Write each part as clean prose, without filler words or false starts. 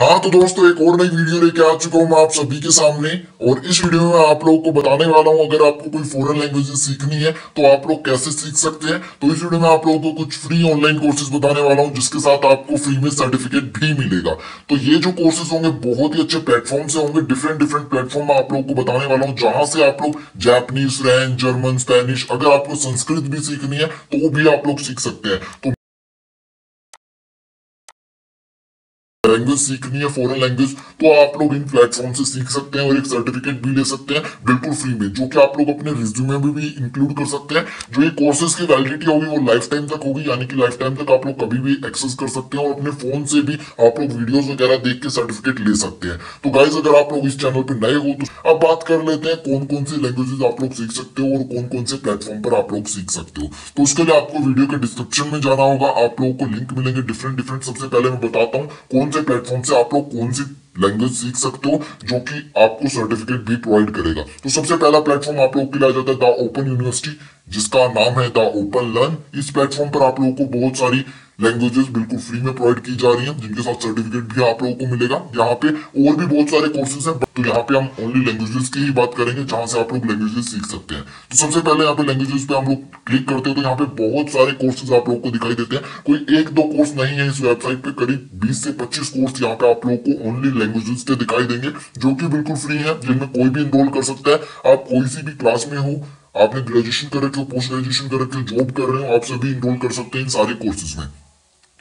हाँ तो दोस्तों एक और नई वीडियो लेके आ चुका हूँ मैं आप सभी के सामने। और इस वीडियो में आप लोगों को बताने वाला हूँ अगर आपको कोई फॉरेन लैंग्वेजेस सीखनी है तो आप लोग कैसे सीख सकते हैं। तो इस वीडियो में आप लोगों को कुछ फ्री ऑनलाइन कोर्सेज बताने वाला हूँ जिसके साथ आपको फ्री में सर्टिफिकेट भी मिलेगा। तो ये जो कोर्सेज होंगे बहुत ही अच्छे प्लेटफॉर्म से होंगे, डिफरेंट डिफरेंट प्लेटफॉर्म में आप लोगों को बताने वाला हूँ जहां से आप लोग जापानीज, फ्रेंच, जर्मन, स्पेनिश, अगर आपको संस्कृत भी सीखनी है तो वो भी आप लोग सीख सकते हैं। तो लैंग्वेज सीखनी है फॉरेन लैंग्वेज तो आप लोग इन प्लेटफॉर्म से सीख सकते हैं और एक सर्टिफिकेट भी ले सकते हैं बिल्कुल फ्री में, जो कि आप लोग अपने रिज्यूमे में भी इंक्लूड कर सकते हैं। जो ये कोर्सेज की वैलिडिटी होगी वो लाइफ टाइम तक होगी, यानी कि लाइफ टाइम तक आप लोग कभी भी एक्सेस कर सकते हैं और अपने फोन से भी आप लोग वीडियोस वगैरह देख के सर्टिफिकेट ले सकते हैं। तो गाइज अगर आप लोग इस चैनल पर नए हो तो अब बात कर लेते हैं कौन कौन सी लैंग्वेजेस आप लोग सीख सकते हो और कौन कौन से प्लेटफॉर्म पर आप लोग सीख सकते हो। तो उसके लिए आपको वीडियो के डिस्क्रिप्शन में जाना होगा, आप लोगों को लिंक मिलेंगे डिफरेंट डिफरेंट। सबसे पहले मैं बताता हूँ कौन से प्लेटफॉर्म से आप लोग कौन सी लैंग्वेज सीख सकते हो जो कि आपको सर्टिफिकेट भी प्रोवाइड करेगा। तो सबसे पहला प्लेटफॉर्म आप लोग के लिए आ जाता है द ओपन यूनिवर्सिटी, जिसका नाम है द ओपन लर्न। इस प्लेटफॉर्म पर आप लोगों को बहुत सारी लैंग्वेजेस बिल्कुल फ्री में प्रोवाइड की जा रही हैं जिनके साथ सर्टिफिकेट भी आप लोगों को मिलेगा। यहाँ पे और भी बहुत सारे कोर्सेज हैं, तो यहाँ पे हम ओनली लैंग्वेजेस की ही बात करेंगे जहां से आप लोग लैंग्वेजेस सीख सकते हैं। तो सबसे पहले यहाँ पे लैंग्वेजेस पे हम लोग क्लिक करते हैं तो यहाँ पे बहुत सारे कोर्सेज आप लोगों को दिखाई देते हैं। कोई एक दो कोर्स नहीं है, इस वेबसाइट पे करीब 20 से 25 कोर्स यहाँ पे आप लोगों को ओनली लैंग्वेजेस के दिखाई देंगे जो कि बिल्कुल फ्री है, जिनमें कोई भी इनरोल कर सकता है। आप कोई सी भी क्लास में हो, आपने ग्रेजुएशन कर रखे हो, पोस्ट ग्रेजुएशन कर रखे हो, जॉब कर रहे हो, आप सभी इनरोल कर सकते हैं इन सारे कोर्सेज में।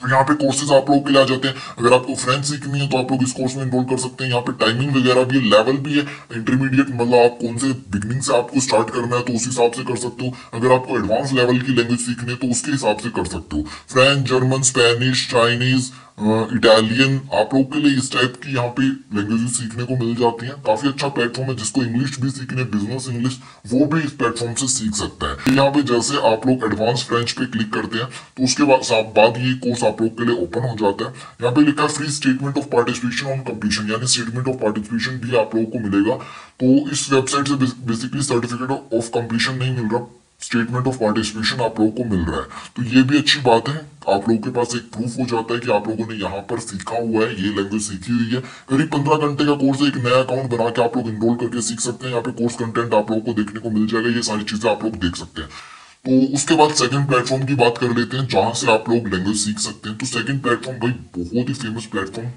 तो यहाँ पे कोर्सेज आप लोगों के लिए आ जाते हैं। अगर आपको फ्रेंच सीखनी है तो आप लोग इस कोर्स में इनरोल कर सकते हैं। यहाँ पे टाइमिंग वगैरह भी है, लेवल भी है, इंटरमीडिएट मतलब आप कौन से बिगनिंग से आपको स्टार्ट करना है तो उस हिसाब से कर सकते हो। अगर आपको एडवांस लेवल की लैंग्वेज सीखनी है तो उसके हिसाब से कर सकते हो। French, German, Spanish, Chinese, Italian, आप लोग के लिए इस टाइप की यहाँ पे लैंग्वेजेस सीखने को मिल जाती हैं। काफी अच्छा प्लेटफॉर्म है, जिसको इंग्लिश भी सीखनी है, बिजनेस इंग्लिश, वो भी इस प्लेटफॉर्म से सीख सकता है। यहाँ पे जैसे आप लोग एडवांस फ्रेंच पे क्लिक करते हैं तो उसके बाद ये कोर्स आप लोग के लिए ओपन हो जाता है। यहाँ पे लिखा है free statement of participation on completion, यानी स्टेटमेंट ऑफ पार्टिसिपेशन भी आप लोगों को मिलेगा। तो इस वेबसाइट से बेसिकली सर्टिफिकेट ऑफ कंप्लीशन नहीं मिल रहा, स्टेटमेंट ऑफ पार्टिसिपेशन आप लोगों को मिल रहा है। तो ये भी अच्छी बात है, आप लोगों के पास एक प्रूफ हो जाता है कि आप लोगों ने यहाँ पर सीखा हुआ है, ये लैंग्वेज सीखी हुई है। करीब 15 घंटे का कोर्स है, एक नया अकाउंट बना के आप लोग इनरोल करके सीख सकते हैं। यहाँ पे कोर्स कंटेंट आप लोगों को देखने को मिल जाएगा, ये सारी चीजें आप लोग देख सकते हैं। तो उसके बाद सेकंड प्लेटफॉर्म की बात कर लेते हैं जहां से आप लोग लैंग्वेज सीख सकते हैं। तो सेकंड प्लेटफॉर्म भाई बहुत ही फेमस प्लेटफॉर्म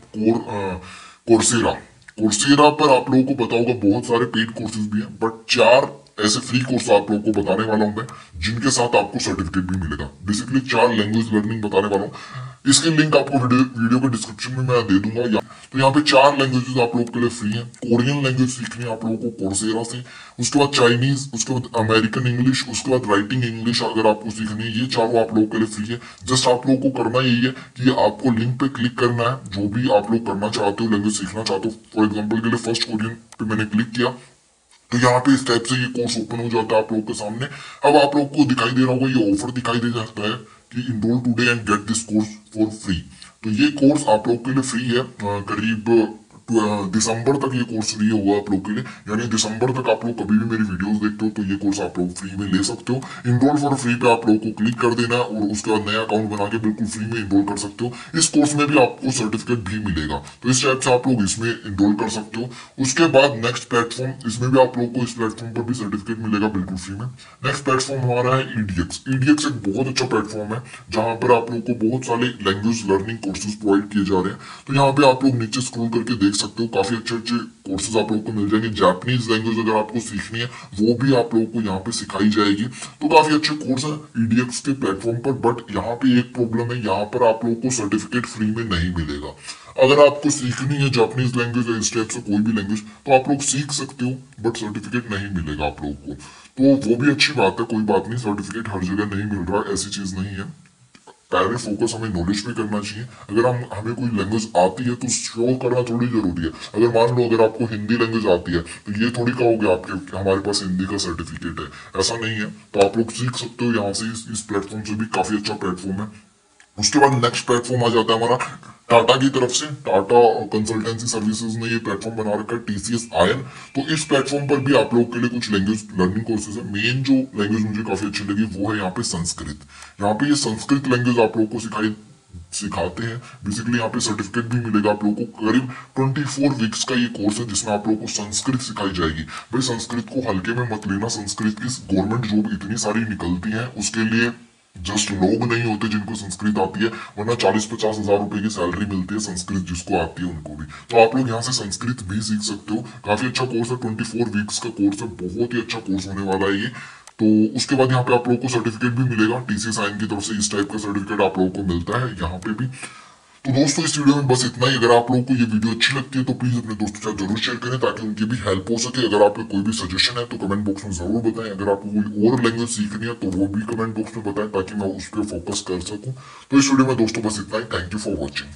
कोर्सेरा। कोर्सेरा पर आप लोगों को पता होगा बहुत सारे पेड कोर्सेज भी हैं, बट 4 ऐसे फ्री कोर्स आप लोगों को बताने वाला हूं मैं जिनके साथ आपको सर्टिफिकेट भी मिलेगा। बेसिकली 4 लैंग्वेज लर्निंग बताने वाला हूँ, इसकी लिंक आपको वीडियो के डिस्क्रिप्शन में मैं दे दूंगा। तो यहाँ पे 4 लैंग्वेजेस आप लोगों के लिए फ्री हैं। कोरियन लैंग्वेज सीखनी है आप लोगों को कोर्सेरा से, उसके बाद चाइनीज, उसके बाद अमेरिकन इंग्लिश, उसके बाद राइटिंग इंग्लिश अगर आपको सीखनी है, ये चारों आप लोगों के लिए फ्री है। जस्ट आप लोगों को करना यही है कि आपको लिंक पे क्लिक करना है, जो भी आप लोग करना चाहते हो, लैंग्वेज सीखना चाहते हो। फॉर एग्जाम्पल के लिए फर्स्ट कोरियन पे मैंने क्लिक किया तो यहाँ पे इस टाइप से ये कोर्स ओपन हो जाता है आप लोगों के सामने। अब आप लोगों को दिखाई दे रहा होगा, ये ऑफर दिखाई दे जाता है कि enroll today and get this course for free. तो ये कोर्स आप लोगों के लिए फ्री है, करीब दिसंबर तक ये कोर्स फ्री होगा आप लोग के लिए, यानी दिसंबर तक आप लोग कभी भी मेरी वीडियोस देखते हो तो ये कोर्स आप लोग फ्री में ले सकते हो। इनरोल फॉर फ्री पे आप लोगों को क्लिक कर देना है और उसके बाद नया अकाउंट बना के बिल्कुल फ्री में इनरोल कर सकते हो। इस कोर्स में भी आपको सर्टिफिकेट भी मिलेगा, तो इस टाइप से आप लोग इसमें इनरोल कर सकते हो। उसके बाद नेक्स्ट प्लेटफॉर्म, इसमें भी आप लोग को इस प्लेटफॉर्म पर भी सर्टिफिकेट मिलेगा बिल्कुल फ्री में। नेक्स्ट प्लेटफॉर्म हमारा है ईडीएक्स। ईडीएक्स एक बहुत अच्छा प्लेटफॉर्म है जहां पर आप लोग को बहुत सारे लैंग्वेज लर्निंग कोर्सेज प्रोवाइड किए जा रहे हैं। तो यहाँ पे आप लोग नीचे स्क्रॉल करके देख सकते हो, काफी अच्छे कोर्सेज आप लोगों को मिल जाएंगे। जापानीज लैंग्वेज अगर आपको सीखनी है वो भी आप लोगों को यहाँ पे सिखाई जाएगी। तो काफी अच्छे कोर्स है ईडीएक्स के प्लेटफॉर्म पर, बट यहाँ पे एक प्रॉब्लम है, यहाँ पर आप लोगों को सर्टिफिकेट फ्री में नहीं मिलेगा। अगर आपको सीखनी है जापानीज लैंग्वेज या इस टाइप से कोई भी लैंग्वेज तो आप लोग सीख सकते हो, बट सर्टिफिकेट नहीं मिलेगा आप लोगों को। तो वो भी अच्छी बात है, कोई बात नहीं, सर्टिफिकेट हर जगह नहीं मिल रहा, ऐसी चीज नहीं है। पहले फोकस हमें नॉलेज पे करना चाहिए। अगर हमें कोई लैंग्वेज आती है तो शो करना थोड़ी जरूरी है। अगर मान लो अगर आपको हिंदी लैंग्वेज आती है तो ये थोड़ी कहोगे आपके हमारे पास हिंदी का सर्टिफिकेट है, ऐसा नहीं है। तो आप लोग सीख सकते हो यहाँ से, इस प्लेटफॉर्म से भी काफी अच्छा प्लेटफॉर्म है। उसके बाद नेक्स्ट प्लेटफॉर्म आ जाता है हमारा टाटा की तरफ से। टाटा कंसल्टेंसी सर्विसेज ने ये प्लेटफॉर्म बना रखा है, टीसीएस आयन। तो इस प्लेटफॉर्म पर भी आप लोगों के लिए कुछ लैंग्वेज लर्निंग कोर्सेज है। मेन जो लैंग्वेज मुझे काफी अच्छी लगी वो है यहाँ पे संस्कृत। यहाँ पे ये संस्कृत लैंग्वेज आप लोगों को सिखाई सिखाते हैं। बेसिकली यहाँ पे सर्टिफिकेट भी मिलेगा आप लोगों को। करीब 24 वीक्स का ये कोर्स है जिसमें आप लोगों को संस्कृत सिखाई जाएगी। भाई संस्कृत को हल्के में मत लेना, संस्कृत की गवर्नमेंट जॉब इतनी सारी निकलती है, उसके लिए जस्ट लोग नहीं होते जिनको संस्कृत आती है, वरना 40-50 हजार रुपए की सैलरी मिलती है संस्कृत जिसको आती है उनको भी। तो आप लोग यहाँ से संस्कृत भी सीख सकते हो। काफी अच्छा कोर्स है, 24 वीक्स का कोर्स है, बहुत ही अच्छा कोर्स होने वाला है ये। तो उसके बाद यहाँ पे आप लोगों को सर्टिफिकेट भी मिलेगा, TCS-IN की तरफ से इस टाइप का सर्टिफिकेट आप लोगों को मिलता है यहाँ पे भी। तो दोस्तों इस वीडियो में बस इतना ही। अगर आप लोगों को ये वीडियो अच्छी लगती है तो प्लीज अपने दोस्तों के साथ जरूर शेयर करें ताकि उनकी भी हेल्प हो सके। अगर आपका कोई भी सजेशन है तो कमेंट बॉक्स में जरूर बताएं। अगर आपको कोई और लैंग्वेज सीखनी है तो वो भी कमेंट बॉक्स में बताएं ताकि मैं उस पर फोकस कर सकूं। तो इस वीडियो में दोस्तों बस इतना ही। Thank you for watching.